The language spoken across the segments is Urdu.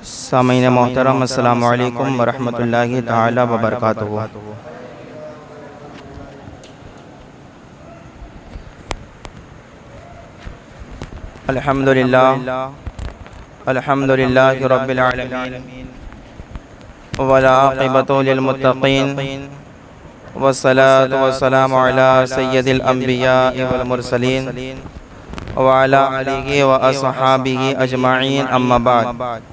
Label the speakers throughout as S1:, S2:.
S1: سامعین محترم، السلام علیکم ورحمۃ اللہ تعالی وبرکاتہ۔ الحمد للہ رب العالمین والعاقبۃ للمتقین والصلاة والسلام علی سید الانبیاء والمرسلین وعلی آلہ واصحابہ اجمعین، اما بعد۔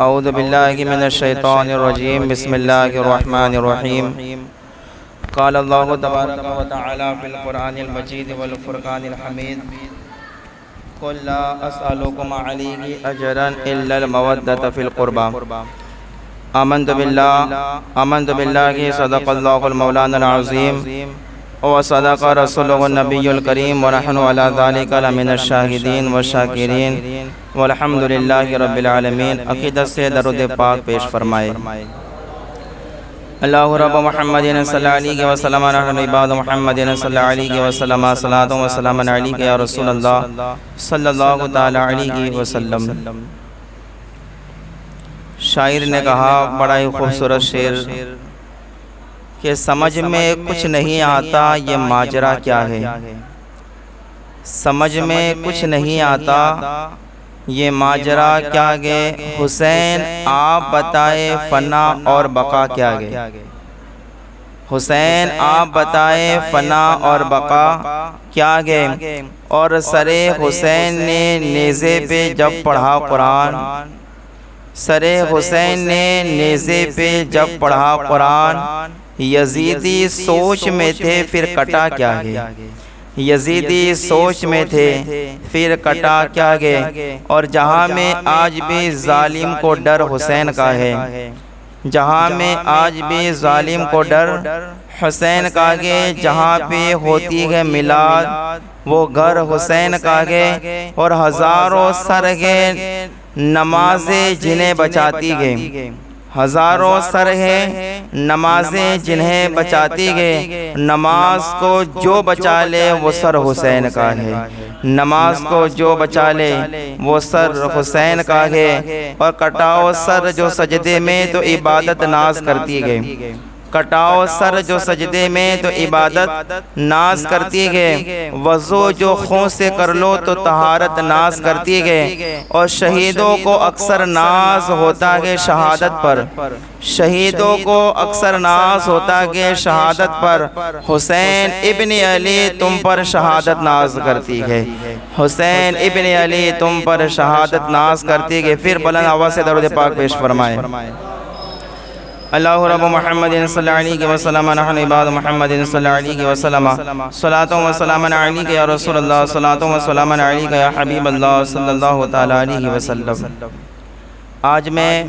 S1: اعوذ باللہ من الشیطان الرجیم، بسم اللہ الرحمن الرحیم۔ قال اللہ تبارک و تعالی فی القرآن المجید والفرقان الحمید: قل لا اسألکم علیہ اجرا الا المودۃ فی القربى۔ آمنت باللہ صدق اللہ المولانا العظیم وصدق رسولہ النبی الکریم ونحن علی ذلک لمن الشاہدین والشاکرین والحمد للہ رب العالمین۔ عقیدت سے درود پاک پیش فرمائے۔ اللہ رب محمد صلی اللہ علیہ وسلم، نحن عباد محمد صلی اللہ علیہ وسلم، صلاۃ و سلام علیک یا رسول اللہ صلی اللہ تعالی علیہ وسلم۔ شاعر نے کہا، بڑا ہی خوبصورت شعر، کہ سمجھ میں کچھ نہیں آتا یہ ماجرا کیا ہے، سمجھ میں کچھ نہیں آتا یہ ماجرا کیا گے، حسین آپ بتائے فنا اور بقا کیا گے، حسین آپ بتائے فنا اور بقا کیا گے۔ اور سرے حسین نے نیزے پہ جب پڑھا قرآن، سرے حسین نے نیزے پہ جب پڑھا قرآن، یزیدی سوچ میں تھے پھر کٹا کیا گے، یزیدی سوچ میں تھے پھر کٹا کیا گے۔ اور جہاں میں آج بھی ظالم کو ڈر حسین کا ہے، جہاں میں آج بھی ظالم کو ڈر حسین کا گے، جہاں پہ ہوتی ہے میلاد وہ گھر حسین کا گے۔ اور ہزاروں سرگے نمازیں جنہیں بچاتی گے، ہزاروں سر ہے نمازیں جنہیں بچاتی گے، نماز کو جو بچا لے وہ سر حسین کا ہے، نماز کو جو بچا لے وہ سر حسین کا ہے۔ اور کٹاؤ سر جو سجدے میں تو عبادت ناز کرتی گے، کٹاؤ سر جو سجدے میں تو عبادت ناز کرتی گے، وضو جو خون سے کر لو تو طہارت ناز کرتی گے۔ اور شہیدوں کو اکثر ناز ہوتا ہے شہادت پر، شہیدوں کو اکثر ناز ہوتا ہے شہادت پر، حسین ابن علی تم پر شہادت ناز کرتی ہے، حسین ابن علی تم پر شہادت ناز کرتی ہے۔ پھر بلند آواز سے درود پاک پیش فرمائے۔ اللہ رب محمد صلی اللہ علیہ وسلم، نحن عباد محمد صلی اللہ علیہ وسلم، صلاۃ و سلام علیک یا رسول اللہ، صلاۃ و سلام علیک یا حبیب اللہ صلی اللہ تعالی علیہ وسلم۔ آج میں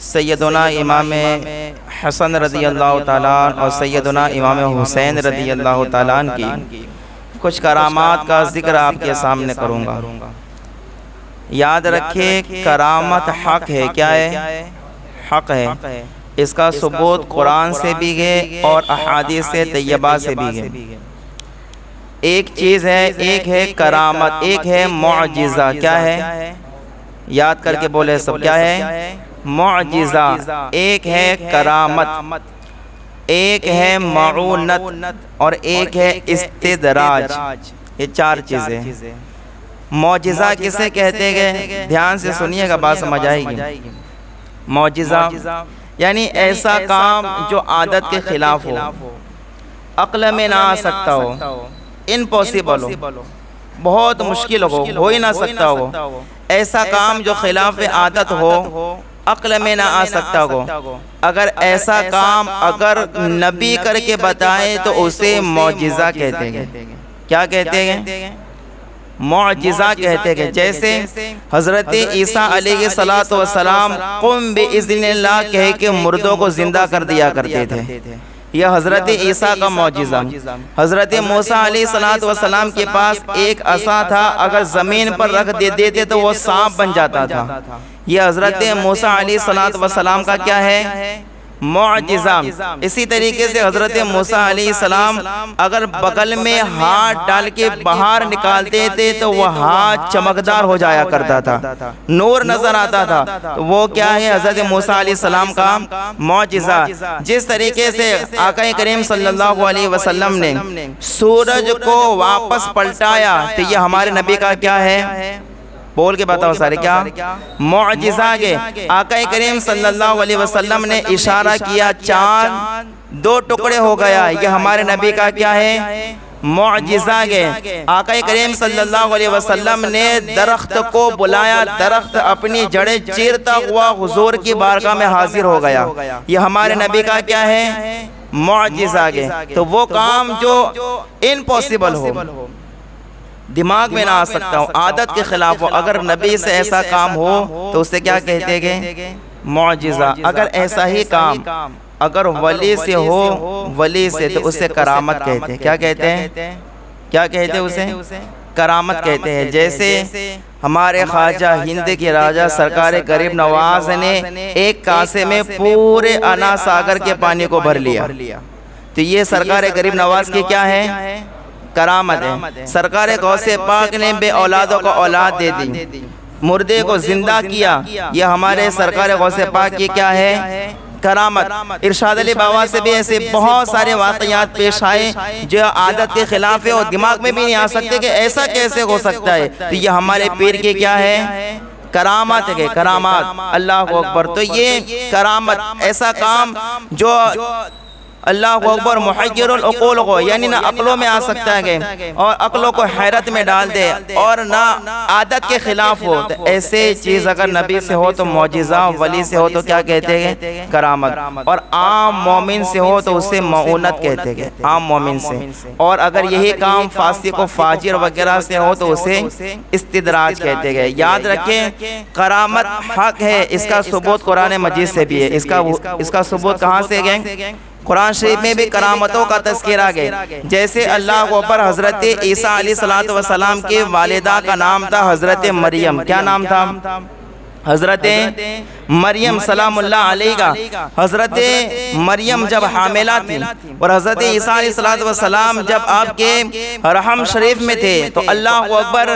S1: سیدنا امام حسن رضی اللہ تعالیٰ اور سیدنا امام حسین رضی اللہ تعالیٰ کی کچھ کرامات کا ذکر آپ کے سامنے کروں گا۔ یاد رکھے، کرامت حق ہے، کیا ہے؟ حق ہے۔ اس کا ثبوت قرآن سے بھی ہے اور احادیث طیبہ سے بھی ہے۔ ایک چیز ہے، ایک ہے کرامت، ایک ہے معجزہ۔ کیا ہے؟ یاد کر کے بولے سب، کیا ہے؟ معجزہ۔ ایک ہے کرامت، ایک ہے معونت، اور ایک ہے استدراج۔ یہ چار چیزیں۔ معجزہ کسے کہتے گئے؟ دھیان سے سنیے گا، بات سمجھ آئے گی۔ معجزہ یعنی ایسا کام جو عادت کے خلاف ہو، عقل میں نہ آ سکتا ہو، امپاسبل ہو، بہت مشکل ہو ہی نہ سکتا ہو، ایسا کام جو خلاف عادت ہو، عقل میں نہ آ سکتا ہو۔ اگر ایسا کام اگر نبی کر کے بتائے تو اسے معجزہ کہتے ہیں۔ کیا کہتے ہیں؟ معجزہ کہتے ہیں۔ جیسے حضرت عیسیٰ علیہ السلام قم باذن اللہ کہہ کے مردوں کو زندہ کر دیا کرتے تھے، یہ حضرت عیسیٰ کا معجزہ۔ حضرت موسیٰ علیہ السلام کے پاس ایک عصا تھا، اگر زمین پر رکھ دیتے تو وہ سانپ بن جاتا تھا، یہ حضرت موسیٰ علیہ السلام کا کیا ہے؟ معجزہ۔ اسی طریقے سے حضرت موسیٰ علیہ السلام اگر بغل میں ہاتھ ڈال کے باہر نکالتے تھے تو وہ ہاتھ چمکدار ہو جایا کرتا تھا، نور نظر آتا تھا، تو وہ کیا ہے؟ حضرت موسیٰ علیہ السلام کا معجزہ۔ جس طریقے سے آقا کریم صلی اللہ علیہ وسلم نے سورج کو واپس پلٹایا تو یہ ہمارے نبی کا کیا ہے؟ بول کے بتاؤ سارے، کیا معجزہ ہے؟ آقا کریم صلی اللہ علیہ وسلم نے اشارہ کیا، چاند دو ٹکڑے ہو گیا، یہ ہمارے نبی کا کیا ہے؟ معجزہ ہے۔ آقا کریم صلی اللہ علیہ وسلم نے درخت کو بلایا، درخت اپنی جڑیں چیرتا ہوا حضور کی بارگاہ میں حاضر ہو گیا، یہ ہمارے نبی کا کیا ہے؟ معجزہ ہے۔ تو وہ کام جو امپاسبل ہو، دماغ میں نہ آ سکتا ہو، عادت کے خلاف ہو، اگر نبی سے ایسا کام ہو تو اسے کیا کہتے گے؟ معجزہ۔ اگر ایسا ہی کام اگر ولی سے ہو، ولی سے، تو اسے کرامت کہتے ہیں۔ کیا کہتے ہیں؟ کیا کہتے ہیں اسے؟ کرامت کہتے ہیں۔ جیسے ہمارے خواجہ ہند کے راجہ سرکار غریب نواز نے ایک کاسے میں پورے انا ساگر کے پانی کو بھر لیا، تو یہ سرکار غریب نواز کی کیا ہے؟ کرامت ہے۔ سرکار غوث پاک نے بے اولادوں کو اولاد دے دی، مردے کو زندہ کیا، یہ ہمارے سرکار غوث پاک کی کیا ہے؟ کرامت۔ ارشاد علی بابا سے بھی ایسے بہت سارے واقعات پیش آئے جو عادت کے خلاف ہے اور دماغ میں بھی نہیں آ سکتے کہ ایسا کیسے ہو سکتا ہے، تو یہ ہمارے پیر کی کیا ہے؟ کرامت ہے، کرامات۔ اللہ اکبر۔ تو یہ کرامت، ایسا کام جو اللہ اکبر محیر العقول کو، یعنی نہ عقلوں میں آ سکتا ہے اور عقلوں کو حیرت میں ڈال دے اور نہ عادت کے خلاف ہو، تو ایسے چیز اگر نبی سے ہو تو معجزہ، ولی سے ہو تو کیا کہتے ہیں؟ کرامت۔ اور عام مومن سے ہو تو اسے معونت کہتے ہیں، عام مومن سے۔ اور اگر یہی کام فاسق و فاجر وغیرہ سے ہو تو اسے استدراج کہتے ہیں۔ یاد رکھیں، کرامت حق ہے، اس کا ثبوت قرآن مجید سے بھی ہے۔ اس کا ثبوت کہاں سے گئے؟ قرآن شریف میں بھی کرامتوں کا تذکرہ گیا۔ جیسے اللہ اوپر حضرت عیسیٰ علیہ السلام کی والدہ کا نام تھا حضرت مریم۔ کیا نام تھا؟ حضرت مریم سلام اللہ علیہ کا۔ حضرت مریم جب حاملہ تھی اور حضرت عیسیٰ علیہ السلام جب آپ کے رحم شریف میں تھے تو اللہ اکبر،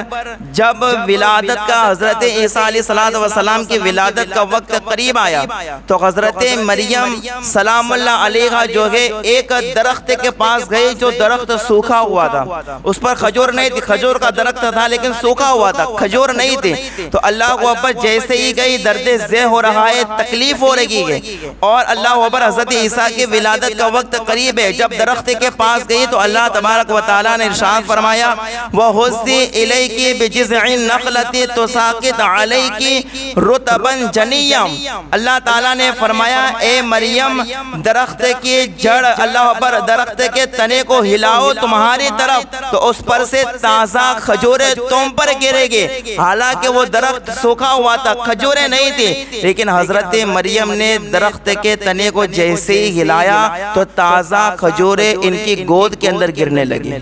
S1: جب ولادت کا، حضرت عیسیٰ علیہ السلام کی ولادت کا وقت قریب آیا تو حضرت مریم سلام اللہ علیہ کا جو ہے ایک درخت کے پاس گئی جو درخت سوکھا ہوا تھا، اس پر کھجور نہیں تھی، کھجور کا درخت تھا لیکن سوکھا ہوا تھا، کھجور نہیں تھی۔ تو اللہ اکبر جیسے ہی گئی، درد ذہ ہو رہا ہے، تکلیف ہو رہی ہے، اور اللہ اکبر حضرت عیسیٰ کی ولادت کا وقت قریب ہے، جب درخت کے پاس گئی تو اللہ تبارک و تعالیٰ نے ارشاد فرمایا وَهُزِّي إِلَيْكِ بِجِذْعِ النَّخْلَةِ تُسَاقِطْ عَلَيْكِ رُطَبًا جَنِيًّا۔ اللہ تعالیٰ نے فرمایا اے مریم، درخت کی جڑ، اللہ اکبر، درخت کے تنے کو ہلاؤ تمہاری طرف تو اس پر سے تازہ کھجوریں تم پر گرے گی۔ حالانکہ وہ درخت سوکھا ہوا تھا، کھجوریں نہیں تھی، لیکن حضرت مریم نے درخت کے تنے کو جیسے ہی ہلایا تو تازہ کھجوریں ان کی گود کے اندر گرنے لگی،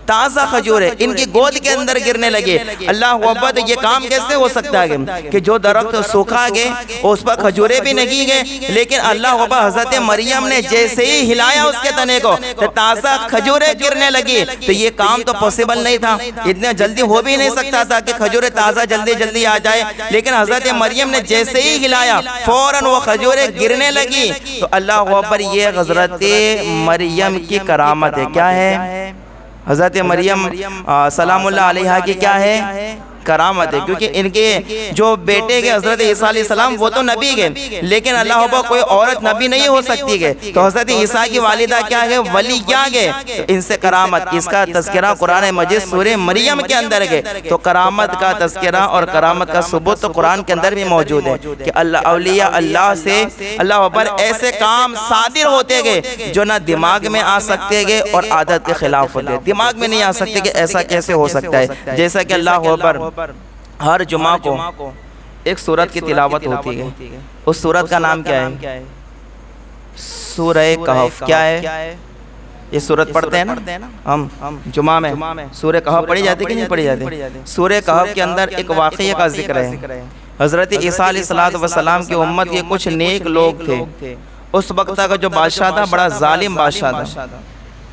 S1: تازہ کھجوریں ان کی گود کے اندر گرنے لگے۔ اللہ اکبر، یہ کام کیسے ہو سکتا ہے کہ جو درخت سوکھا گئے اس پر کھجوریں بھی نہیں گئے، لیکن اللہ اکبر حضرت مریم نے جیسے ہی ہلایا اس کے تنے کو تو تازہ کھجوریں گرنے لگی۔ تو یہ کام تو پوسیبل نہیں تھا، اتنا جلدی ہو بھی نہیں سکتا تھا کہ کھجوریں تازہ جلدی جلدی آ جائے، لیکن حضرت مریم نے جیسے ہی ہلایا فوراً وہ کھجوریں گرنے لگی۔ تو اللہ اکبر، یہ حضرت مریم کی کرامت ہے۔ کیا ہے؟ حضرت مریم سلام اللہ علیہ کی کیا ہے؟ کرامت ہے، کیونکہ ان کے جو بیٹے کے حضرت عیسیٰ علیہ السلام وہ تو نبی گئے، لیکن اللہ اکبر کوئی عورت نبی نہیں ہو سکتی گئے، تو حضرت عیسیٰ کی والدہ کیا ہے؟ ولی کیا گئے؟ تو ان سے کرامت، اس کا تذکرہ قرآن مجید سورہ مریم کے اندر گئے۔ تو کرامت کا تذکرہ اور کرامت کا ثبوت تو قرآن کے اندر بھی موجود ہے کہ اللہ اولیاء اللہ سے اللہ اکبر ایسے کام صادر ہوتے گئے جو نہ دماغ میں آ سکتے گئے اور عادت کے خلاف ہوتے، دماغ میں نہیں آ سکتے کہ ایسا کیسے ہو سکتا ہے۔ جیسا کہ اللہ اکبر ہر جمعہ کو ایک سورت کی تلاوت ہوتی ہے، اس سورت کا نام کیا ہے؟ سورہ کہف۔ کیا ہے؟ یہ سورت پڑھتے ہیں نا ہم جمعہ میں، سورہ کہف پڑھی جاتی کہ نہیں پڑھی جاتی؟ سورہ کہف کے اندر ایک واقعے کا ذکر ہے۔ حضرت عیسیٰ علیہ السلام کی امت کے کچھ نیک لوگ تھے، اس وقت کا جو بادشاہ تھا بڑا ظالم بادشاہ تھا،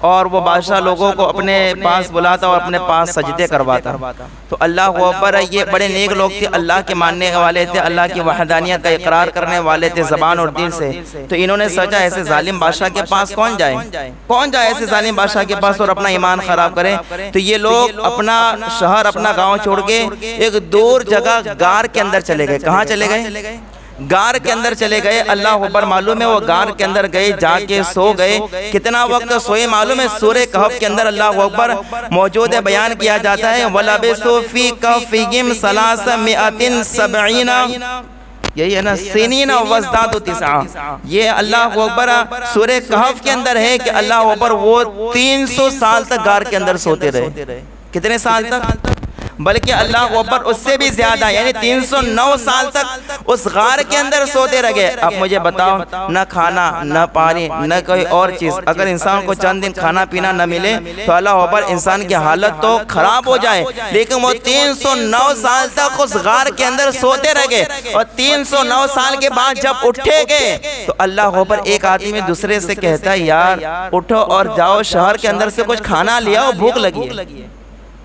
S1: اور وہ بادشاہ لوگوں کو اپنے پاس بلاتا اور اپنے پاس سجدے کرواتا۔ تو اللہ اکبر، یہ بڑے نیک لوگ تھے، اللہ کے ماننے والے تھے، اللہ کی وحدانیت کا اقرار کرنے والے تھے زبان اور دل سے۔ تو انہوں نے سوچا ایسے ظالم بادشاہ کے پاس کون جائے ایسے ظالم بادشاہ کے پاس اور اپنا ایمان خراب کرے۔ تو یہ لوگ اپنا شہر اپنا گاؤں چھوڑ کے ایک دور جگہ غار کے اندر چلے گئے۔ کہاں چلے گئے؟ غار کے اندر چلے گئے۔ اللہ اکبر، معلوم ہے وہ غار کے اندر گئے، جا کے سو گئے۔ کتنا وقت سوئے معلوم ہے؟ سورہ کہف کے اندر اللہ اکبر موجود ہے، بیان کیا جاتا ہے وَلَبِثُوا فِي كَهْفِهِمْ 370 یہی ہے نا، سنین وازدادوا تسعا۔ یہ اللہ اکبر سورہ کہف کے اندر ہے کہ اللہ اکبر وہ 300 سال تک غار کے اندر سوتے رہے۔ کتنے سال تک؟ بلکہ اللہ اکبر اس سے بھی زیادہ، یعنی 309 سال تک اس غار کے اندر سوتے رہے۔ اب مجھے بتاؤ، نہ کھانا نہ پانی نہ کوئی اور چیز، اگر انسان کو چند دن کھانا پینا نہ ملے تو اللہ اکبر انسان کی حالت تو خراب ہو جائے، لیکن وہ 309 سال تک اس غار کے اندر سوتے رہے۔ اور 309 سال کے بعد جب اٹھے گئے تو اللہ اکبر ایک آدمی دوسرے سے کہتا ہے یار اٹھو اور جاؤ شہر کے اندر سے کچھ کھانا لے آؤ، بھوک لگی ہے۔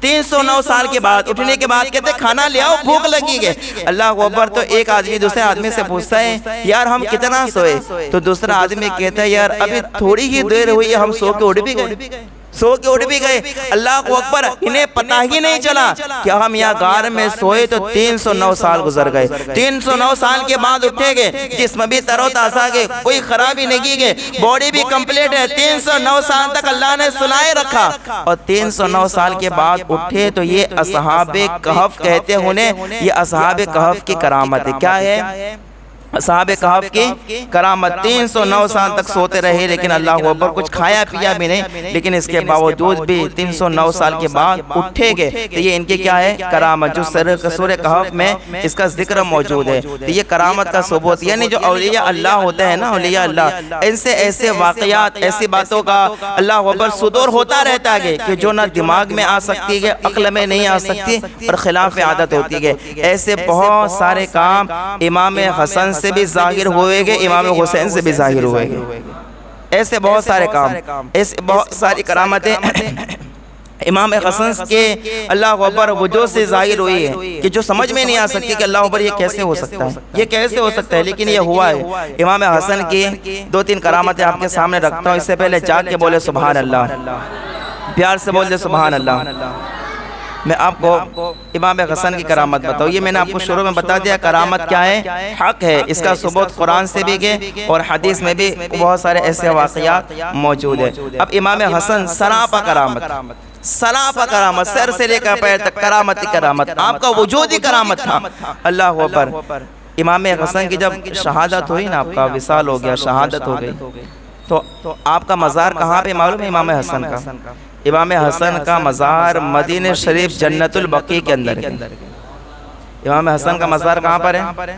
S1: 309 سال کے بعد اٹھنے کے بعد کہتے کھانا لے آؤ، بھوک لگی ہے۔ اللہ اکبر، تو ایک آدمی دوسرے آدمی سے پوچھتا ہے یار ہم کتنا سوئے؟ تو دوسرا آدمی کہتا ہے یار ابھی تھوڑی ہی دیر ہوئی ہے، ہم سو کے اٹھ بھی گئے۔ اللہ اکبر، انہیں پتہ ہی نہیں چلا کہ ہم یہاں غار میں سوئے تو 309 سال گزر گئے۔ 309 سال کے بعد اٹھے گئے، جسم بھی تر و تازہ گئے، کوئی خرابی نہیں کی گئے، باڈی بھی کمپلیٹ ہے۔ 309 سال تک اللہ نے سلائے رکھا، اور 309 سال کے بعد اٹھے۔ تو یہ اصحاب کہف کہتے ہیں انہیں، یہ اصحاب کہف کی کرامت ہے۔ کیا ہے؟ اصحاب کہف کی کرامت۔ 309 سال تک سوتے رہے، لیکن اللہ اکبر کچھ کھایا پیا بھی نہیں، لیکن اس کے باوجود بھی 309 سال کے بعد اٹھے گئے۔ تو یہ ان کے کیا ہے؟ کرامت، جو سورہ کہف میں اس کا ذکر موجود ہے۔ تو یہ کرامت کا ثبوت، یعنی جو اولیاء اللہ ہوتے ہیں نا، اولیاء اللہ، ان سے ایسے واقعات، ایسی باتوں کا اللہ اکبر صدور ہوتا رہتا ہے کہ جو نہ دماغ میں آ سکتی ہے، عقل میں نہیں آ سکتی، اور خلاف عادت ہوتی ہے۔ ایسے بہت سارے کام امام حسن سے بھی ظاہر ہوئے گے، امام حسین سے بھی ظاہر ہوئے گے۔ ایسے بہت سارے کام، ایسے بہت ساری کرامتیں امام حسن کے اللہ اکبر وجود سے ظاہر ہوئی ہے کہ جو سمجھ میں نہیں آ سکتی کہ اللہ اکبر یہ کیسے ہو سکتا ہے، یہ کیسے ہو سکتا ہے، لیکن یہ ہوا ہے۔ امام حسن کی 2-3 کرامتیں آپ کے سامنے رکھتا ہوں، اس سے پہلے جاگ کے بولے سبحان اللہ، پیار سے بول دے سبحان اللہ۔ میں آپ کو امام حسن کی کرامت بتاؤں، یہ میں نے آپ کو شروع میں بتا دیا کرامت کیا ہے، حق ہے۔ اس کا ثبوت قرآن سے بھی گئے اور حدیث میں بھی بہت سارے ایسے واقعات موجود ہیں۔ اب امام حسن سراپا کرامت، سراپا کرامت، سر سے لے کر پیر تک کرامت ہی کرامت، آپ کا وجود ہی کرامت تھا۔ اللہ اکبر، امام حسن کی جب شہادت ہوئی نا، آپ کا وصال ہو گیا، شہادت ہو گئی، تو آپ کا مزار کہاں پہ معلوم ہے؟ امام حسن کا امام حسن کا مزار مدینہ شریف جنت البقیع کے اندر ہے۔ امام حسن کا مزار کہاں پر ہے؟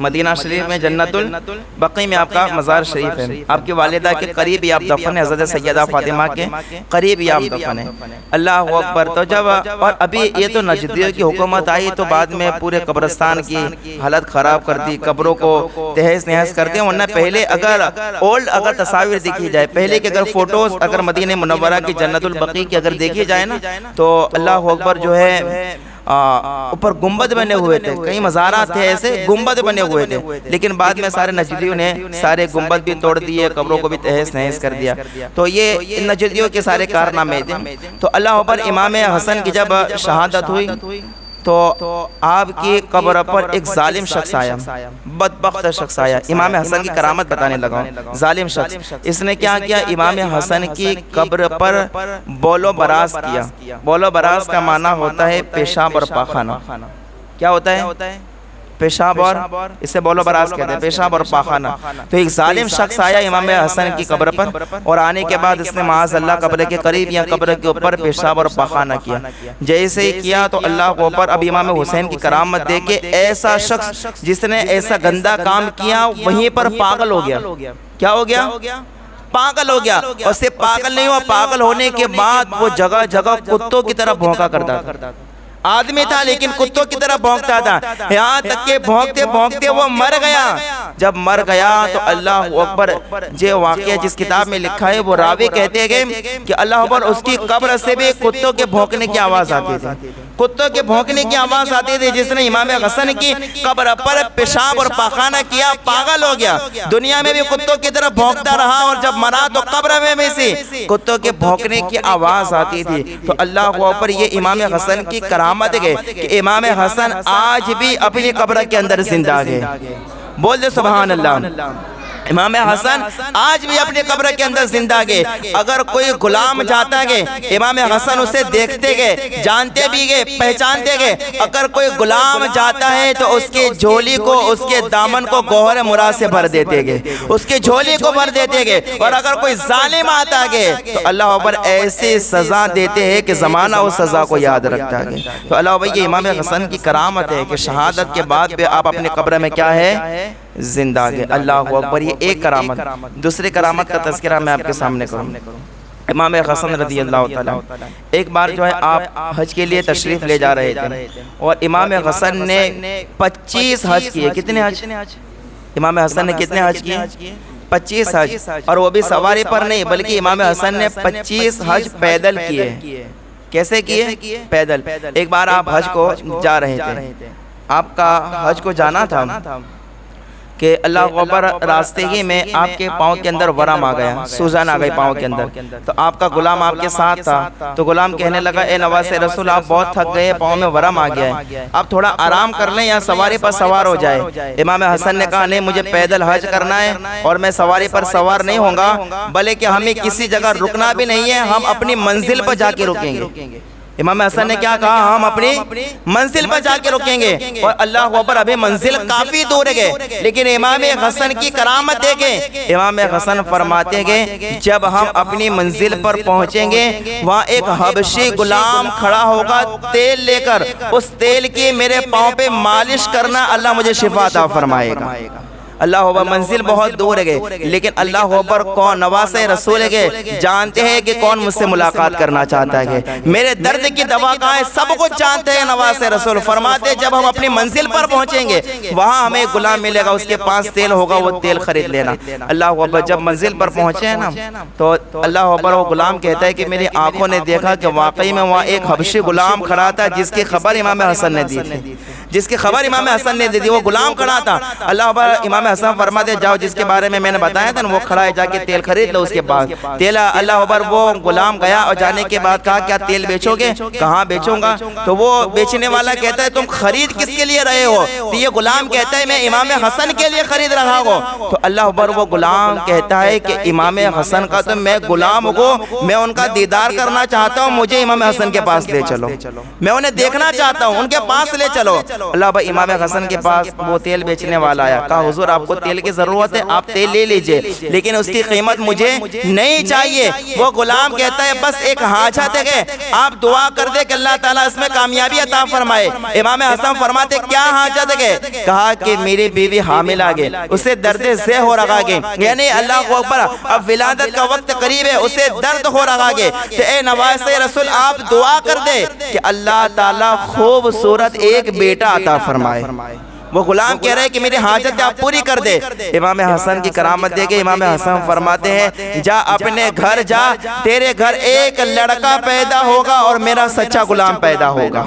S1: مدینہ شریف میں جنت البقیع میں آپ کا مزار شریف ہے۔ آپ کی والدہ کے قریب ہی آپ دفن ہیں، حضرت سیدہ فاطمہ کے قریب ہی آپ دفن ہیں۔ اللہ اکبر، تو جب اور ابھی یہ تو نجدیوں کی حکومت آئی تو بعد میں پورے قبرستان کی حالت خراب کر دی، قبروں کو تہس نہس کر دیا۔ ورنہ پہلے اگر تصاویر دیکھی جائے، پہلے کے اگر فوٹوز اگر مدینہ منورہ کی جنت البقیع کی اگر دیکھی جائے نا، تو اللہ اکبر جو ہے اوپر گنبد بنے ہوئے تھے، کئی مزارات تھے ایسے گنبد بنے ہوئے تھے، لیکن بعد میں سارے نجدیوں نے سارے گنبد بھی توڑ دیے، قبروں کو بھی تہس نہس کر دیا۔ تو یہ نجدیوں کے سارے کارنامے تھے۔ تو اللہ اکبر، امام حسن کی جب شہادت ہوئی تو آپ کی قبر پر ایک ظالم شخص آیا، بدبخت شخص آیا۔ امام حسن کی کرامت بتانے لگا ہوں۔ ظالم شخص، اس نے کیا کیا؟ امام حسن کی قبر پر بول و براز کیا۔ بول و براز کا معنی ہوتا ہے پیشاب اور پاخانہ۔ کیا ہوتا ہے؟ پیشاب، اور اسے بول و براز کہتے ہیں، پیشاب اور پاخانہ۔ تو ایک ظالم شخص آیا امام حسن کی قبر پر، اور آنے کے بعد اس نے معاذ اللہ قبر کے قریب یا قبر کے اوپر پیشاب اور پاخانہ کیا۔ جیسے ہی کیا تو اللہ کے اوپر اب امام حسین کی کرامت دیکھ کے ایسا شخص جس نے ایسا گندا کام کیا وہیں پر پاگل ہو گیا۔ کیا ہو گیا؟ پاگل ہو گیا۔ اور صرف پاگل نہیں ہوا، پاگل ہونے کے بعد وہ جگہ جگہ کتوں کی طرح بھونکا کرتا تھا۔ آدمی تھا لیکن کتوں کی طرح بھونکتا تھا، یہاں تک کہ بھونکتے بھونکتے وہ مر گیا۔ جب مر گیا تو اللہ اکبر جو واقعہ جس کتاب میں لکھا ہے وہ راوی کہتے ہیں کہ اللہ اکبر اس کی قبر سے بھی کتوں کے بھونکنے کی آواز آتی تھی، کتوں کے بھونکنے کی آواز آتی تھی۔ جس نے امام حسن کی قبر پر پیشاب اور پاخانہ کیا پاگل ہو گیا، دنیا میں بھی کتوں کی طرح بھونکتا رہا، اور جب مرا تو قبر میں بھی سے کتوں کے بھونکنے کی آواز آتی تھی۔ تو اللہ اکبر یہ امام حسن کی کرامت ہے کہ امام حسن آج بھی اپنی قبر کے اندر زندہ ہے۔ بول دے سبحان اللہ۔ امام حسن آج بھی اپنی قبر کے اندر زندہ گئے۔ اگر کوئی غلام جاتا گئے امام حسن اسے دیکھتے گئے، جانتے بھی گئے، پہچانتے گئے۔ اگر کوئی غلام جاتا ہے تو اس کے جھولی کو، اس کے دامن کو گوہر مراد سے بھر دیتے گئے، اس کے جھولی کو بھر دیتے گئے۔ اور اگر کوئی ظالم آتا گئے تو اللہ اکبر ایسی سزا دیتے ہیں کہ زمانہ اس سزا کو یاد رکھتا ہے۔ تو اللہ اکبر یہ امام حسن کی کرامت ہے کہ شہادت کے بعد بھی آپ اپنے قبر میں کیا ہے؟ زندہ گئے۔ اللہ اکبر یہ ایک کرامت۔ دوسری کرامت کا تذکرہ میں آپ کے سامنے کروں۔ امام حسن رضی اللہ تعالیٰ ایک بار جو ہے آپ حج کے لیے تشریف لے جا رہے تھے، اور امام حسن نے 25 حج کیے۔ کتنے حج؟ امام حسن نے کتنے حج کیے؟ 25 حج، اور وہ بھی سواری پر نہیں بلکہ امام حسن نے 25 حج پیدل کیے۔ کیسے کیے؟ پیدل۔ ایک بار آپ حج کو جا رہے تھے، آپ کا حج کو جانا تھا کہ اللہ اکبر راستے ہی میں آپ کے پاؤں کے اندر ورم آ گیا، سوجن آ گئی پاؤں کے اندر۔ تو آپ کا غلام آپ کے ساتھ تھا، تو غلام کہنے لگا اے نواز رسول آپ بہت تھک گئے، پاؤں میں ورم آ گیا ہے، آپ تھوڑا آرام کر لیں یا سواری پر سوار ہو جائے۔ امام حسن نے کہا نہیں، مجھے پیدل حج کرنا ہے اور میں سواری پر سوار نہیں ہوں گا، بلکہ ہمیں کسی جگہ رکنا بھی نہیں ہے، ہم اپنی منزل پر جا کے رکیں گے۔ امام حسن نے کیا کہا؟ ہم اپنی منزل پر جا کے رکیں گے۔ اور اللہ اکبر ابھی منزل کافی دور گئے، لیکن امام حسن کی کرامت دیکھیں۔ امام حسن فرماتے گئے جب ہم اپنی منزل پر پہنچیں گے وہاں ایک حبشی غلام کھڑا ہوگا تیل لے کر، اس تیل کی میرے پاؤں پہ مالش کرنا، اللہ مجھے شفا عطا فرمائے گا۔ اللہ اکبر منزل بہت دور گئے، لیکن اللہ اکبر کون نواز رسول گئے، جانتے ہیں کہ کون مجھ سے ملاقات کرنا چاہتا ہے، میرے درد کی دوا کہاں ہے سب کچھ جانتے ہیں نواز رسول۔ فرماتے جب ہم اپنی منزل پر پہنچیں گے وہاں ہمیں غلام ملے گا، اس کے پاس تیل ہوگا، وہ تیل خرید لینا۔ اللہ اکبر جب منزل پر پہنچے ہیں نا تو اللہ اکبر وہ غلام کہتا ہے کہ میری آنکھوں نے دیکھا کہ واقعی میں وہاں ایک حبشی غلام کھڑا تھا جس کی خبر امام حسن نے دی تھی، جس کی خبر امام حسن نے دی تھی، وہ غلام کھڑا تھا۔ اللہ اکبر امام حسن فرماتے جاؤ جس کے بارے میں نے بتایا تھا وہ کھڑا ہے، جا کے تیل خرید لو اس کے پاس تیل۔ اللہ اکبر وہ غلام گیا اور جانے کے بعد کہا کیا تیل بیچو گے؟ کہاں بیچوں گا؟ تو وہ بیچنے والا کہتا ہے تم خرید کس کے لیے رہے ہو؟ تو یہ غلام کہتا ہے میں امام حسن کے لیے خرید رہا ہوں۔ تو اللہ اکبر وہ غلام کہتا ہے کہ امام حسن کا تو میں غلام ہوں، میں ان کا دیدار کرنا چاہتا ہوں، مجھے امام حسن کے پاس لے چلو، میں انہیں دیکھنا چاہتا ہوں، ان کے پاس لے چلو۔ اللہ بھائی امام حسن کے پاس وہ تیل بیچنے والا آیا، کہا حضور آپ کو تیل کی ضرورت ہے، آپ تیل لے لیجئے، لیکن اس کی قیمت مجھے نہیں چاہیے۔ وہ غلام کہتا ہے بس ایک حاجت ہے، آپ دعا کر دے کہ اللہ تعالیٰ اس میں کامیابی عطا فرمائے۔ امام حسن فرماتے کیا حاجت ہے؟ کہا کہ میری بیوی حامل آ گئی، اسے درد ذہ ہو رہا ہے، یعنی اللہ اکبر اب ولادت کا وقت قریب ہے، اسے درد ہو رہا ہے، تو اے نواز رسول آپ دعا کر دے کہ اللہ تعالیٰ خوبصورت ایک بیٹا عطا فرمائے۔ وہ غلام کہہ رہے ہیں کہ میری حاجت آپ پوری کر دے۔ امام حسن کی کرامت دے کے امام حسن فرماتے ہیں جا اپنے گھر جا، تیرے گھر ایک لڑکا پیدا ہوگا اور میرا سچا غلام پیدا ہوگا۔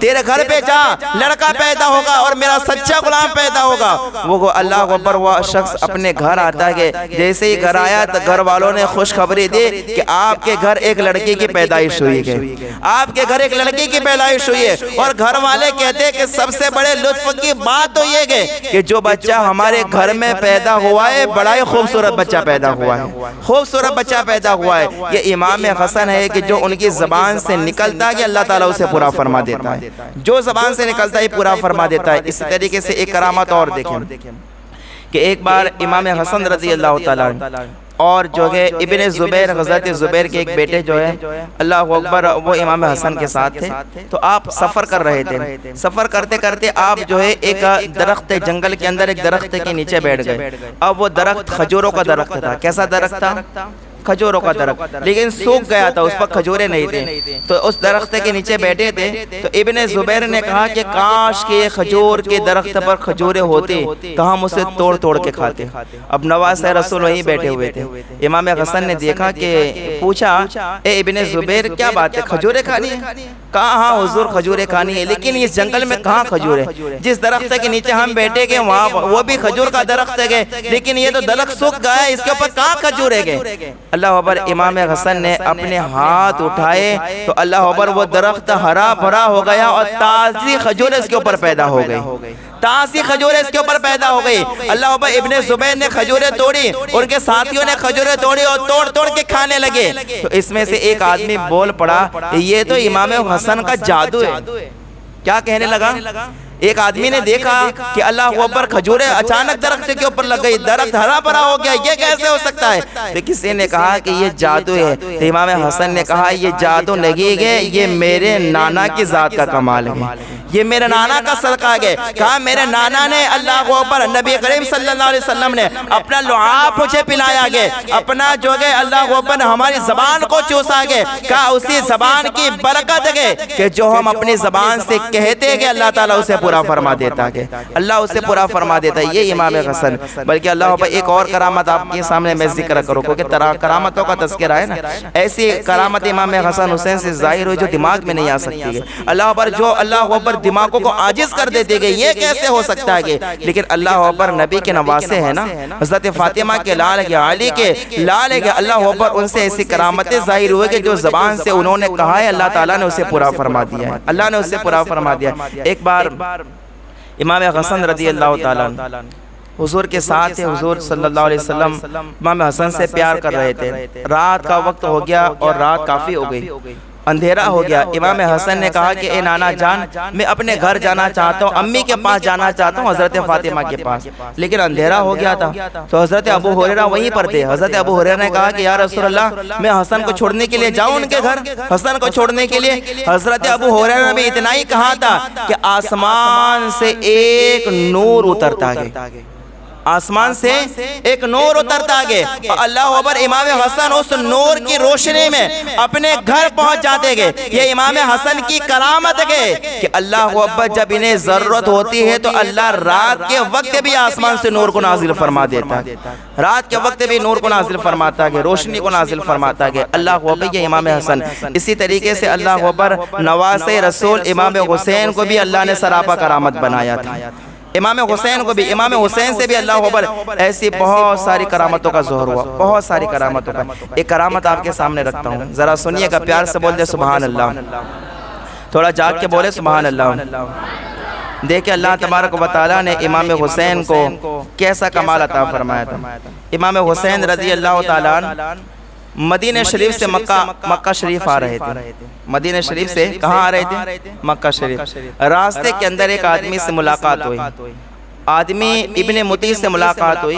S1: تیرے گھر پہ جا، لڑکا پیدا ہوگا اور میرا سچا غلام پیدا ہوگا۔ وہ اللہ اکبر وہ شخص اپنے گھر آتا ہے، جیسے ہی گھر آیا تو گھر والوں نے خوشخبری دی کہ آپ کے گھر ایک لڑکی کی پیدائش ہوئی ہے، آپ کے گھر ایک لڑکی کی پیدائش ہوئی ہے۔ اور گھر والے کہتے ہیں کہ سب سے بڑے لطف کی بات تو یہ گئے کہ جو بچہ ہمارے گھر میں پیدا ہوا ہے بڑا ہی خوبصورت بچہ پیدا ہوا ہے، خوبصورت بچہ پیدا ہوا ہے۔ یہ امام حسن ہے کہ جو ان کی زبان سے نکلتا ہے کہ اللہ تعالیٰ اسے پورا فرما دیتا ہے، جو زبان سے نکلتا ہے پورا فرما دیتا ہے۔ اسی طریقے سے ایک کرامت اور دیکھیں کہ ایک بار امام حسن رضی اللہ تعالیٰ اور جو ہے ابن زبیر حضرت زبیر کے ایک بیٹے جو ہے اللہ اکبر وہ امام حسن کے ساتھ تھے، تو آپ سفر کر رہے تھے۔ سفر کرتے کرتے آپ جو ہے ایک درخت جنگل کے اندر ایک درخت کے نیچے بیٹھ گئے۔ اب وہ درخت کھجوروں کا درخت تھا۔ کیسا درخت تھا؟ کھجوروں کا درخت، لیکن سوکھ گیا تھا، اس پر کھجورے نہیں تھے، تو اس درخت کے نیچے بیٹھے تھے۔ تو ابن زبیر نے کہا کہ کاش کہ کھجور کے درخت پر کھجورے ہوتے تو ہم اسے توڑ توڑ کے کھاتے۔ اب نواز رسول وہیں بیٹھے ہوئے تھے۔ امام حسن نے دیکھا کہ پوچھا اے ابن زبیر کیا بات ہے، کھجورے کھانی ہے؟ کہا ہاں حضور کھجورے کھانی ہے، لیکن اس جنگل میں کہاں کھجور ہے؟ جس درخت کے نیچے ہم بیٹھے گئے وہاں وہ بھی کھجور کا درخت ہے، لیکن یہ تو درخت سوکھ گیا ہے، اس کے اوپر کہاں کھجور ہے؟ اللہ اکبر۔ امام حسن نے اپنے ہاتھ اٹھائے تو اللہ اکبر وہ درخت ہرا بھرا ہو گیا اور تازی کھجور اس کے اوپر پیدا ہو گئی، تازی کھجوریں اس کے اوپر پیدا ہو گئی۔ اللہ اکبر۔ ابن زبیر نے کھجوریں توڑی، ان کے ساتھیوں نے کھجوریں توڑی اور توڑ توڑ کے کھانے لگے۔ تو اس میں سے ایک آدمی بول پڑا یہ تو امام حسن کا جادو ہے۔ کیا کہنے لگا؟ ایک آدمی نے دیکھا کہ اللہ اکبر کھجوریں اچانک درخت کے اوپر لگ گئی، درخت ہرا بھرا ہو گیا، یہ کیسے ہو سکتا ہے؟ تو کسی نے کہا کہ یہ جادو ہے۔ تو امام حسن نے کہا یہ جادو نہیں ہے، یہ میرے نانا کی ذات کا کمال ہے، یہ میرے نانا کا صدقہ ہے۔ کہا میرے نانا نے اللہ اکبر نبی کریم صلی اللہ علیہ وسلم نے اپنا لعاب مجھے پلایا گیا، اپنا جو ہے اللہ اکبر ہماری زبان کو چوسا گیا۔ کہا اسی زبان کی برکت ہے کہ جو ہم اپنی زبان سے کہتے ہیں اللہ تعالیٰ اسے پورا فرما دیتا ہے، اللہ اسے پورا فرما دیتا ہے۔ یہ امام حسن۔ بلکہ اللہ اکبر ایک اور کرامت آپ کے سامنے میں ذکر کروں، کیونکہ کرامتوں کا تذکرہ ہے نا، ایسی کرامت امام حسن حسین سے ظاہر ہوئی جو دماغ میں نہیں آ سکتی ہے۔ اللہ اکبر جو اللہ اکبر دماغوں کو عاجز کر دیتے گئے، یہ کیسے ہو سکتا ہے؟ لیکن اللہ اکبر نبی کے نواسے ہیں نا، حضرت فاطمہ کے لال کے، علی کے لال کے، اللہ اکبر ان سے ایسی کرامتیں ظاہر ہوئے کہ جو زبان سے انہوں نے کہا ہے اللہ تعالیٰ نے اسے پورا فرما دیا ہے، اللہ نے اسے پورا فرما دیا۔ ایک بار امام حسن رضی اللہ تعالیٰ حضور کے ساتھ تھے، حضور صلی اللہ علیہ وسلم امام حسن سے پیار کر رہے تھے۔ رات کا وقت ہو گیا اور رات کافی ہو گئی، اندھیرا ہو گیا۔ امام حسن نے کہا کہ اے نانا جان میں اپنے گھر جانا چاہتا ہوں، امی کے پاس جانا چاہتا ہوں، حضرت فاطمہ کے پاس، لیکن اندھیرا ہو گیا تھا۔ تو حضرت ابو ہریرہ وہیں پر تھے۔ حضرت ابو ہریرہ نے کہا کہ یا رسول اللہ میں حسن کو چھوڑنے کے لیے جاؤں ان کے گھر، حسن کو چھوڑنے کے لیے؟ حضرت ابو ہریرہ نے بھی اتنا ہی کہا تھا کہ آسمان سے ایک نور اترتا گیا، آسمان سے ایک نور اترتا گیا، اللہ اکبر امام حسن اس نور کی روشنی میں اپنے گھر پہنچ جاتے گئے۔ یہ امام حسن کی کرامت ہے کہ اللہ اکبر جب انہیں ضرورت ہوتی ہے تو اللہ رات کے وقت بھی آسمان سے نور کو نازل فرما دیتا ہے، رات کے وقت بھی نور کو نازل فرماتا ہے، روشنی کو نازل فرماتا ہے اللہ اکبر۔ یہ امام حسن۔ اسی طریقے سے اللہ اکبر نواسے رسول امام حسین کو بھی اللہ نے سراپا کرامت بنایا تھا، امام حسین کو بھی، امام حسین سے بھی اللہ اکبر ایسی بہت ساری کرامتوں کا ظہور ہوا، بہت ساری کرامتوں کا۔ ایک کرامت آپ کے سامنے رکھتا ہوں، ذرا سنیے گا، پیار سے بول دے سبحان اللہ، تھوڑا جاگ کے بولے سبحان اللہ۔ دیکھیں اللہ تبارک و تعالیٰ نے امام حسین کو کیسا کمال عطا فرمایا تھا۔ امام حسین رضی اللہ تعالیٰ مدینہ شریف سے مکہ شریف آ رہے تھے، مدینہ شریف سے کہاں آ رہے تھے؟ مکہ شریف۔ راستے کے اندر ایک آدمی سے ملاقات ہوئی، آدمی ابن متی سے ملاقات ہوئی۔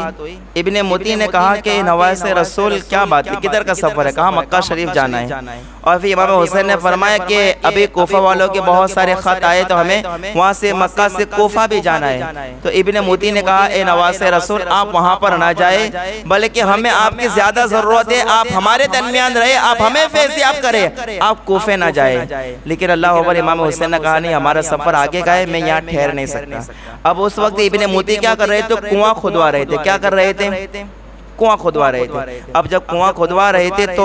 S1: ابن متی نے کہا کہ نواز رسول کیا بات ہے، کدھر کا سفر ہے؟ کہا مکہ شریف جانا ہے۔ اور پھر امام حسین نے فرمایا کہ ابھی کوفہ والوں کے بہت سارے خط آئے تو ہمیں وہاں سے مکہ سے کوفہ بھی جانا ہے۔ تو ابن متی نے کہا اے نواز رسول آپ وہاں پر نہ جائے، بلکہ ہمیں آپ کی زیادہ ضرورت ہے، آپ ہمارے درمیان رہے، آپ ہمیں فیضیاب کریں، آپ کوفے نہ جائے۔ لیکن اللہ اکبر امام حسین نے کہا نہیں ہمارا سفر آگے کا ہے، میں یہاں ٹھہر نہیں سکتا۔ اب اس وقت ابن موتی کیا کر رہے تھے؟ کنواں کھدوا رہے تھے۔ کیا کر رہے تھے؟ کنواں کھدوا رہے تھے۔ اب جب کنواں کھدوا رہے تھے تو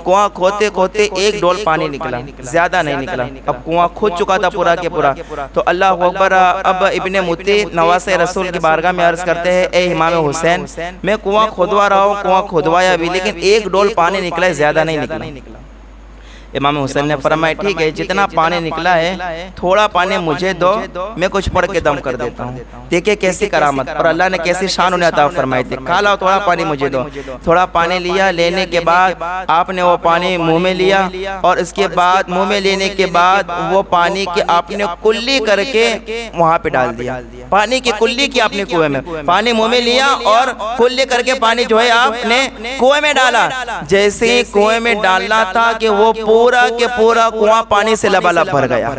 S1: کنواں کھوتے کھوتے ایک ڈول پانی نکلا، زیادہ نہیں نکلا۔ اب کنواں کھد چکا تھا پورا کے پورا۔ تو اللہ اکبر اب ابن موتی نواز رسول کی بارگاہ میں عرض کرتے ہیں اے امام حسین میں کنواں کھدوا رہا ہوں، کنواں کھدوایا بھی، لیکن ایک ڈول پانی نکلا ہے، زیادہ نہیں نکلا۔ امام حسین نے فرمایا ٹھیک ہے جتنا پانی نکلا ہے تھوڑا پانی مجھے دو، میں کچھ پڑھ کے دم کر دیتا ہوں۔ دیکھیں کیسی کرامت اور اللہ نے کیسی شان انہیں عطا فرمائی تھی۔ کھا لاؤ تھوڑا پانی مجھے دو۔ تھوڑا پانی لیا، لینے کے بعد آپ نے وہ پانی منہ میں لیا، اور اس کے بعد منہ میں لینے کے بعد وہ پانی کی آپ نے کلی کر کے وہاں پہ ڈال دیا، پانی کی کلی کی آپ نے کنویں میں، پانی منہ میں لیا اور کلی کر کے پانی جو ہے آپ نے کنویں میں ڈالا۔ جیسے ہی کنویں میں ڈالنا تھا کہ وہ پورا کے پورا کنواں پانی سے لبالب بھر گیا۔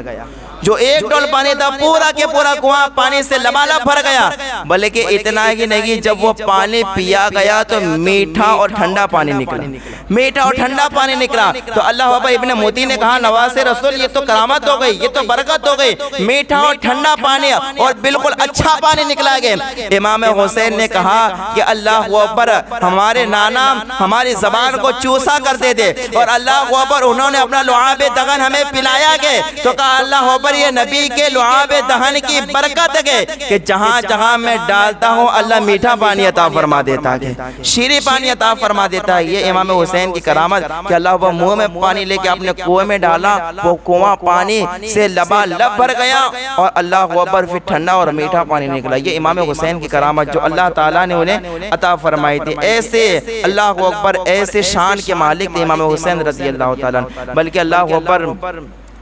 S1: جو ایک ڈول پانی تھا پورا کے پورا کنواں پانی سے لبالب بھر گیا، بلکہ اتنا ہی نہیں، جب وہ پانی پیا گیا تو میٹھا اور ٹھنڈا پانی نکلا، میٹھا اور ٹھنڈا پانی نکلا۔ تو اللہ بابا ابن موتی نے کہا نواز رسول یہ تو کرامت ہو گئی، یہ تو برکت ہو گئی، میٹھا اور ٹھنڈا پانی اور بالکل اچھا پانی نکلا گیا۔ امام حسین نے کہا کہ اللہ اکبر، ہمارے نانا ہماری زبان کو چوسا کرتے تھے اور اللہ اکبر انہوں نے اپنا لعاب دہن ہمیں پلایا گئے، تو کہا اللہ اکبر یہ نبی کے لعاب دہن کی برکت ہے کہ جہاں جہاں میں ڈالتا ہوں اللہ میٹھا پانی عطا فرما دیتا ہے، شیریں پانی عطا فرما دیتا ہے۔ یہ امام حسین کی کرامت کہ اللہ اکبر منہ میں پانی لے کے اپنے کنویں میں ڈالا، وہ کنواں پانی سے لبالب بھر گیا اور اللہ اکبر پھر ٹھنڈا اور میٹھا پانی نکلا۔ یہ امام حسین کی کرامت جو اللہ تعالیٰ نے انہیں عطا فرمائی تھی۔ ایسے اللہ اکبر ایسے شان کے مالک تھے امام حسین رضی اللہ تعالیٰ، بلکہ اللہ اکبر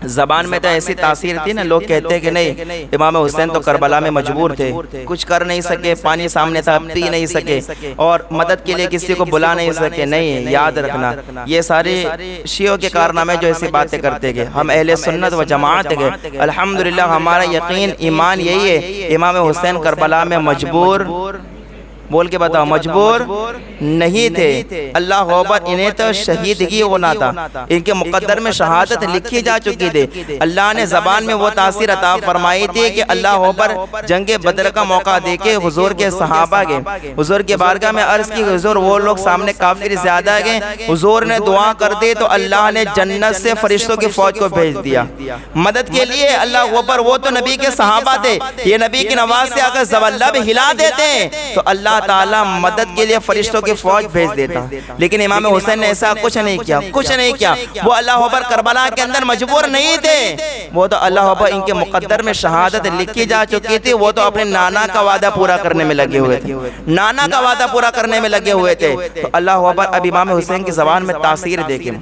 S1: زبان میں تو ایسی تاثیر تھی نا، لوگ کہتے ہیں کہ نہیں امام حسین تو کربلا میں مجبور تھے، کچھ کر نہیں سکے، پانی سامنے تھا پی نہیں سکے اور مدد کے لیے کسی کو بلا نہیں سکے۔ نہیں، یاد رکھنا یہ سارے شیعوں کے کارنامے جو ایسی باتیں کرتے گئے، ہم اہل سنت و جماعت گئے الحمدللہ ہمارا یقین ایمان یہی ہے، امام حسین کربلا میں مجبور، بول کے بتاؤ، مجبور نہیں تھے۔ اللہ اکبر انہیں تو شہیدگی ہونا تھا، ان کے مقدر میں شہادت لکھی جا چکی تھی۔ اللہ نے زبان میں وہ تاثیر عطا فرمائی تھی کہ اللہ اکبر جنگ بدر کا موقع دے کے حضور کے صحابہ گئے، حضور کے بارگاہ میں عرض کی حضور وہ لوگ سامنے کافر زیادہ گئے، حضور نے دعا کر دی تو اللہ نے جنت سے فرشتوں کی فوج کو بھیج دیا مدد کے لیے۔ اللہ اکبر وہ تو نبی کے صحابہ تھے، یہ نبی کی نواز سے اگر زبلب ہلا دیتے تو اللہ تعالیٰ مدد کے لیے فرشتوں کی فوج بھیج دیتا، لیکن امام حسین نے ایسا کچھ نہیں کیا، کچھ نہیں کیا۔ وہ اللہ اکبر کربلا کے اندر مجبور نہیں تھے، وہ تو اللہ اکبر ان کے مقدر میں شہادت لکھی جا چکی تھی، وہ تو اپنے نانا کا وعدہ پورا کرنے میں لگے ہوئے تھے، نانا کا وعدہ پورا کرنے میں لگے ہوئے تھے۔ تو اللہ اکبر اب امام حسین کی زبان میں تاثیر دیکھیں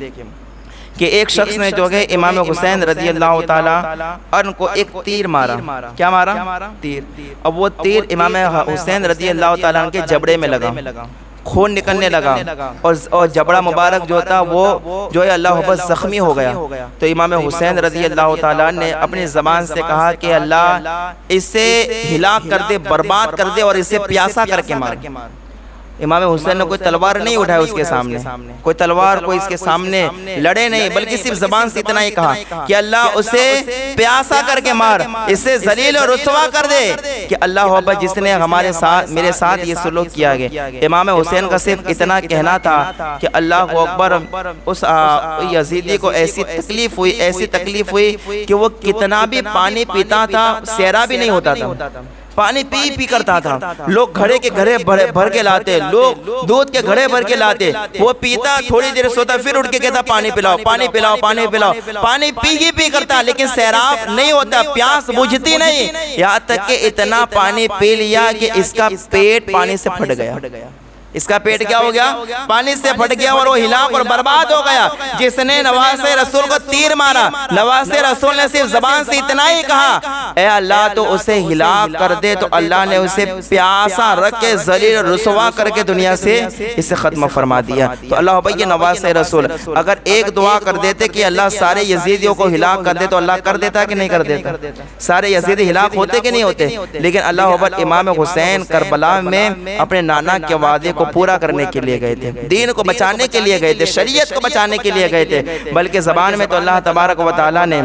S1: کہ ایک شخص نے جو ہے امام حسین رضی اللہ تعالیٰ ان کو ایک تیر مارا۔ کیا مارا؟ تیر۔ اب وہ تیر امام حسین رضی اللہ تعالیٰ کے جبڑے میں لگا، خون نکلنے لگا اور جبڑا مبارک جو تھا وہ جو ہے اللہ اکبر زخمی ہو گیا۔ تو امام حسین رضی اللہ تعالیٰ نے اپنی زبان سے کہا کہ اللہ اسے ہلاک کر دے، برباد کر دے اور اسے پیاسا کر کے مار۔ امام حسین نے کوئی تلوار نہیں اٹھایا اس کے سامنے، کوئی تلوار کوئی اس کے سامنے لڑے نہیں، بلکہ صرف زبان سے اتنا ہی کہا کہ اللہ اسے پیاسا کر کے مار، اسے ذلیل و رسوا کر دے کہ اللہ اکبر جس نے ہمارے ساتھ میرے ساتھ یہ سلوک کیا گیا۔ امام حسین کا صرف اتنا کہنا تھا کہ اللہ اکبر اس یزیدی کو ایسی تکلیف ہوئی، ایسی تکلیف ہوئی کہ وہ کتنا بھی پانی پیتا تھا سیرا بھی نہیں ہوتا تھا، پانی پی پی کرتا تھا۔ لوگ گھڑے کے گھڑے بھر کے لاتے، لوگ دودھ کے گھڑے بھر کے لاتے، وہ پیتا، تھوڑی دیر سوتا، پھر اٹھ کے کہتا پانی پلاؤ، پانی پلاؤ، پانی پلاؤ، پانی پی ہی پی کرتا، لیکن سیراب نہیں ہوتا، پیاس بجھتی نہیں، یہاں تک کہ اتنا پانی پی لیا کہ اس کا پیٹ پانی سے پھٹ گیا۔ اس کا پیٹ کیا ہو گیا؟ پانی سے پھٹ گیا اور وہ ہلاک اور برباد ہو گیا۔ جس نے نواز رسول کو تیر مارا، نواز رسول نے صرف زبان سے اتنا ہی کہا اے اللہ تو اسے ہلاک کر دے، تو اللہ نے اسے پیاسا رکھ کے ذلیل رسوا کر کے دنیا سے اسے ختم فرما دیا۔ تو اللہ بھائی نواز رسول اگر ایک دعا کر دیتے کہ اللہ سارے یزیدیوں کو ہلاک کر دے تو اللہ کر دیتا کہ نہیں کر دیتا؟ سارے یزیدی ہلاک ہوتے کہ نہیں ہوتے؟ لیکن اللہ اکبر امام حسین کربلا میں اپنے نانا کے وعدے کو پورا کرنے کے لیے گئے تھے، دین کو بچانے کے لیے گئے تھے، شریعت کو بچانے کے لیے گئے تھے، بلکہ زبان میں تو اللہ تبارک و تعالیٰ نے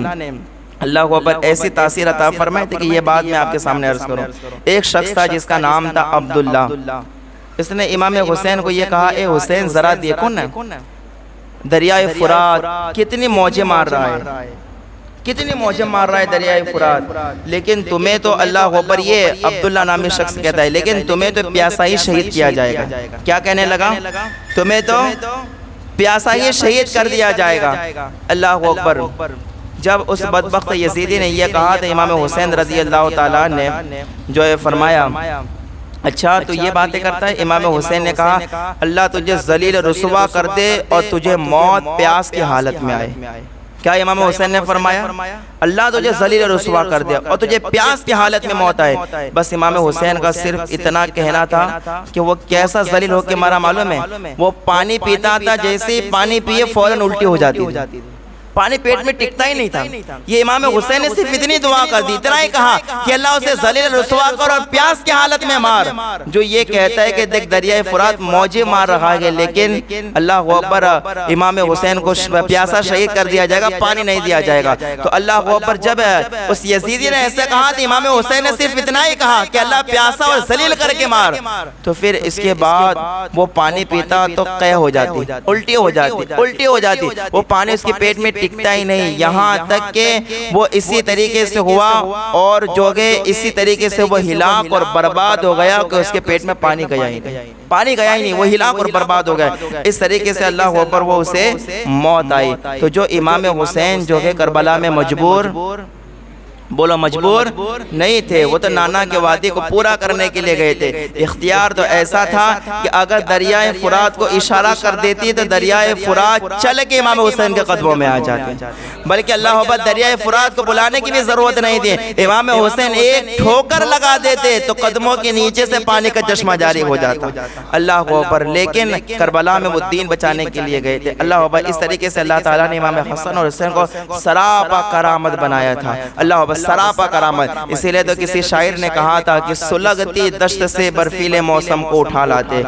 S1: اللہ کو اوپر ایسی تاثیر عطا فرمائی تھی کہ یہ بات میں آپ کے سامنے عرض کروں۔ ایک شخص تھا جس کا نام تھا عبداللہ، اس نے امام حسین کو یہ کہا اے حسین ذرا دیکھو نا دریائے فرات کتنی موجیں مار رہا ہے، کتنی موجیں مار رہا ہے دریائے فرات، لیکن تمہیں تو اللہ اکبر، یہ عبداللہ نامی شخص کہتا ہے، لیکن تمہیں تو پیاسا ہی شہید کیا جائے گا۔ کیا کہنے لگا؟ تمہیں تو پیاسا ہی شہید کر دیا جائے گا۔ اللہ اکبر جب اس بدبخت یزیدی نے یہ کہا تو امام حسین رضی اللہ تعالیٰ نے جو ہے فرمایا اچھا تو یہ باتیں کرتا ہے؟ امام حسین نے کہا اللہ تجھے ذلیل رسوا کر دے اور تجھے موت پیاس کی حالت میں آئے۔ کیا امام حسین نے فرمایا؟ اللہ تجھے ذلیل رسوا کر دے اور تجھے پیاس کی حالت میں موت آئے۔ بس امام حسین کا صرف اتنا کہنا تھا کہ وہ کیسا ذلیل ہو کے مارا معلوم ہے؟ وہ پانی پیتا تھا، جیسے ہی پانی پیے فوراً الٹی ہو جاتی تھی، پانی پیٹ میں ٹکتا ہی نہیں تھا۔ یہ امام حسین نے صرف اتنی دعا کر دی، اتنا ہی کہا کہ اللہ اسے ذلیل رسوا کر اور پیاس کی حالت میں مار۔ جو یہ کہتا ہے کہ دیکھ دریائے فرات موجیں مار رہا ہے، لیکن اللہ اکبر امام حسین کو پیاسا شہید کر دیا جائے گا، پانی نہیں دیا جائے گا۔ تو اللہ اکبر جب اس یزیدی نے ایسے کہا تو امام حسین نے صرف اتنا ہی کہا کہ اللہ پیاسا اور ذلیل کر کے مار۔ تو پھر اس کے بعد وہ پانی پیتا تو قے ہو جاتی، الٹی ہو جاتی، وہ پانی اس کے پیٹ میں ٹکتا ہی نہیں، یہاں تک کہ وہ اسی طریقے سے ہوا اور جو کہ اسی طریقے سے وہ ہلاک اور برباد ہو گیا کہ اس کے پیٹ میں پانی گیا ہی نہیں، وہ ہلاک اور برباد ہو گیا۔ اس طریقے سے اللہ اکبر وہ اسے موت آئی۔ تو جو امام حسین جو کہ کربلا میں مجبور نہیں تھے، وہ تو نانا کے وعدے کو پورا کرنے کے لیے گئے تھے۔ اختیار تو ایسا تھا کہ اگر دریائے فرات کو اشارہ کر دیتی تو دریائے فرات چل کے امام حسین کے قدموں میں آ جاتے، بلکہ اللہ اکبر دریائے فرات کو بلانے کی بھی ضرورت نہیں تھی، امام حسین ایک ٹھوکر لگا دیتے تو قدموں کے نیچے سے پانی کا چشمہ جاری ہو جاتا، اللہ اکبر۔ لیکن کربلا میں وہ دین بچانے کے لیے گئے تھے، اللہ اکبر۔ اس طریقے سے اللہ تعالیٰ نے امام حسن اور حسین کو سراپا کرامت بنایا تھا، اللہ اکبر، سراپا کرامت۔ اسی لئے تو کسی شاعر نے کہا تھا کہ سلگتی دشت سے برفیلے موسم کو اٹھا لاتے،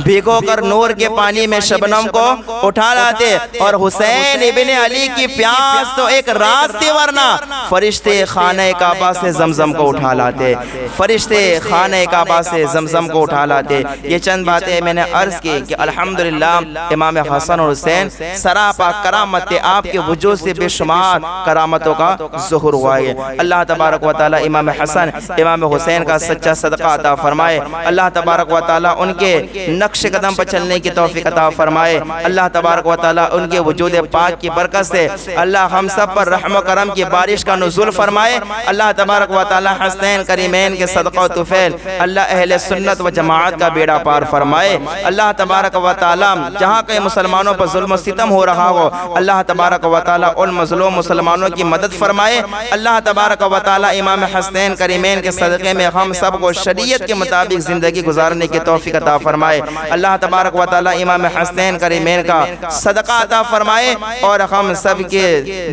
S1: بھیگو کر نور کے پانی میں شبنم کو اٹھا لاتے، اور حسین ابن علی کی پیاس تو ایک راز تھی، ورنہ فرشتے خانہ کعبہ سے زمزم کو اٹھا لاتے، فرشتے خانہ کعبہ سے زمزم کو اٹھا لاتے۔ یہ چند باتیں میں نے عرض کی کہ الحمدللہ امام حسن اور حسین سراپا کرامت تھے، آپ کے وجود سے بے شمار کرامتوں کا ظہور ہوا ہے۔ اللہ تبارک و تعالی امام حسن امام حسین کا سچا صدقہ عطا فرمائے، اللہ تبارک و تعالی ان کے نقش قدم پر چلنے کی توفیق عطا فرمائے، اللہ تبارک و تعالی ان کے وجود پاک کی برکت سے اللہ ہم سب پر رحم و کرم کی بارش کا نزول فرمائے، اللہ تبارک و تعالی حسنین کریمین کے صدقہ و طفیل اللہ اہل سنت و جماعت کا بیڑا پار فرمائے، اللہ تبارک و تعالی جہاں کہیں مسلمانوں پر ظلم و ستم ہو رہا ہو، اللہ تبارک و تعالی ان مظلوم مسلمانوں کی مدد فرمائے، اللہ تبارک و تعالی امام حسنین کریمین کے صدقے میں ہم سب کو شریعت کے مطابق زندگی گزارنے کی توفیق عطا فرمائے، اللہ تبارک و تعالی امام حسنین کریمین کا صدقہ عطا فرمائے، اور ہم سب کے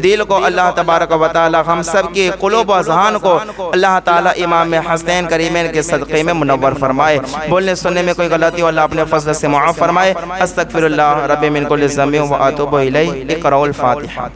S1: دل کو اللہ تبارک و تعالی ہم سب کے قلوب و اذہان کو اللہ تعالی امام حسنین کریمین کے صدقے میں منور فرمائے۔ بولنے سننے میں کوئی غلطی ہو اللہ اپنے فضل سے معاف فرمائے۔ استغفر اللہ رب من کل ذنب و اتوب الیہ۔ اقرؤوا الفاتحہ۔